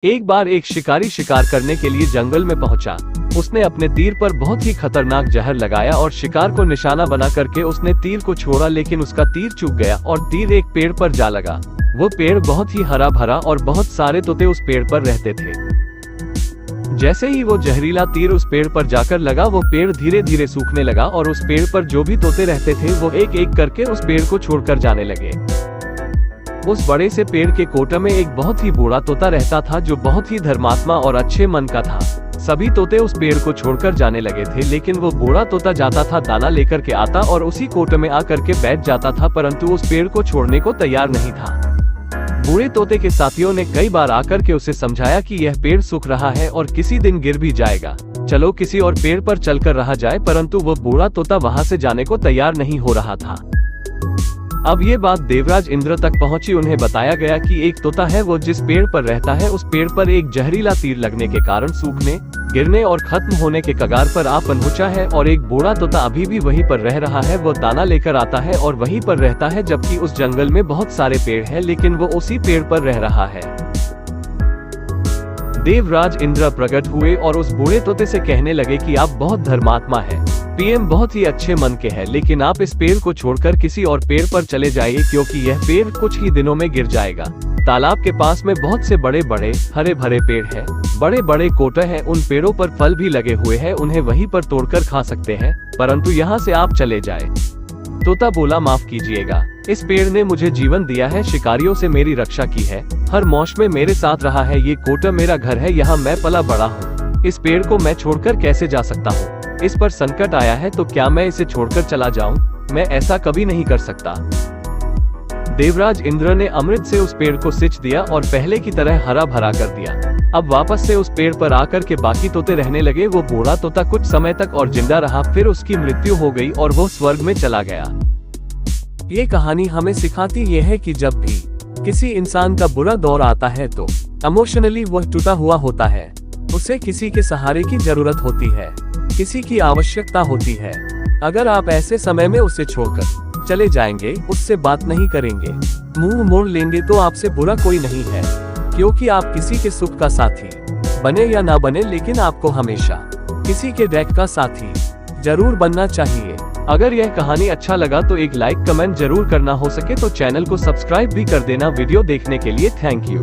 एक बार एक शिकारी शिकार करने के लिए जंगल में पहुंचा। उसने अपने तीर पर बहुत ही खतरनाक जहर लगाया और शिकार को निशाना बना करके उसने तीर को छोड़ा, लेकिन उसका तीर चूक गया और तीर एक पेड़ पर जा लगा। वो पेड़ बहुत ही हरा भरा और बहुत सारे तोते उस पेड़ पर रहते थे। जैसे ही वो जहरीला तीर उस पेड़ पर जाकर लगा, वो पेड़ धीरे धीरे सूखने लगा और उस पेड़ पर जो भी तोते रहते थे वो एक एक करके उस पेड़ को छोड़कर जाने लगे। उस बड़े से पेड़ के कोटे में एक बहुत ही बूढ़ा तोता रहता था जो बहुत ही धर्मात्मा और अच्छे मन का था। सभी तोते उस पेड़ को छोड़कर जाने लगे थे, लेकिन वो बूढ़ा तोता जाता था, दाना लेकर के आता और उसी कोटे में आकर के बैठ जाता था, परंतु उस पेड़ को छोड़ने को तैयार नहीं था। बूढ़े तोते के साथियों ने कई बार आकर के उसे समझाया कि यह पेड़ सूख रहा है और किसी दिन गिर भी जाएगा, चलो किसी और पेड़ पर चलकर रहा जाए, परंतु वो बूढ़ा तोता वहां से जाने को तैयार नहीं हो रहा था। अब ये बात देवराज इंद्र तक पहुंची। उन्हें बताया गया कि एक तोता है, वो जिस पेड़ पर रहता है उस पेड़ पर एक जहरीला तीर लगने के कारण सूखने, गिरने और खत्म होने के कगार पर आ पहुंचा है, और एक बूढ़ा तोता अभी भी वहीं पर रह रहा है। वो दाना लेकर आता है और वहीं पर रहता है, जबकि उस जंगल में बहुत सारे पेड़ हैं, लेकिन वो उसी पेड़ पर रह रहा है। देवराज इंद्र प्रकट हुए और उस बूढ़े तोते से कहने लगे कि आप बहुत धर्मात्मा है, पीएम बहुत ही अच्छे मन के हैं, लेकिन आप इस पेड़ को छोड़कर किसी और पेड़ पर चले जाइए, क्योंकि यह पेड़ कुछ ही दिनों में गिर जाएगा। तालाब के पास में बहुत से बड़े बड़े हरे भरे पेड़ हैं, बड़े बड़े कोटे हैं, उन पेड़ों पर फल भी लगे हुए हैं, उन्हें वहीं पर तोड़कर खा सकते हैं, परंतु यहाँ से आप चले जाए। तोता बोला, माफ कीजिएगा, इस पेड़ ने मुझे जीवन दिया है, शिकारियों से मेरी रक्षा की है, हर मौसम में मेरे साथ रहा है, ये कोटा मेरा घर है, यहाँ मैं पला बड़ा हूँ, इस पेड़ को मैं छोड़कर कैसे जा सकता हूँ? इस पर संकट आया है तो क्या मैं इसे छोड़कर चला जाऊं? मैं ऐसा कभी नहीं कर सकता। देवराज इंद्र ने अमृत से उस पेड़ को सिंच दिया और पहले की तरह हरा भरा कर दिया। अब वापस से उस पेड़ पर आकर के बाकी तोते रहने लगे। वो बूढ़ा तोता कुछ समय तक और जिंदा रहा, फिर उसकी मृत्यु हो गई और वो स्वर्ग में चला गया। ये कहानी हमें सिखाती ये है कि जब भी किसी इंसान का बुरा दौर आता है तो इमोशनली वह टूटा हुआ होता है, उसे किसी के सहारे की जरूरत होती है, किसी की आवश्यकता होती है। अगर आप ऐसे समय में उसे छोड़कर चले जाएंगे, उससे बात नहीं करेंगे, मुंह मोड़ लेंगे, तो आपसे बुरा कोई नहीं है, क्योंकि आप किसी के सुख का साथी बने या ना बने, लेकिन आपको हमेशा किसी के दुख का साथी जरूर बनना चाहिए। अगर यह कहानी अच्छा लगा तो एक लाइक कमेंट जरूर करना, हो सके तो चैनल को सब्सक्राइब भी कर देना। वीडियो देखने के लिए थैंक यू।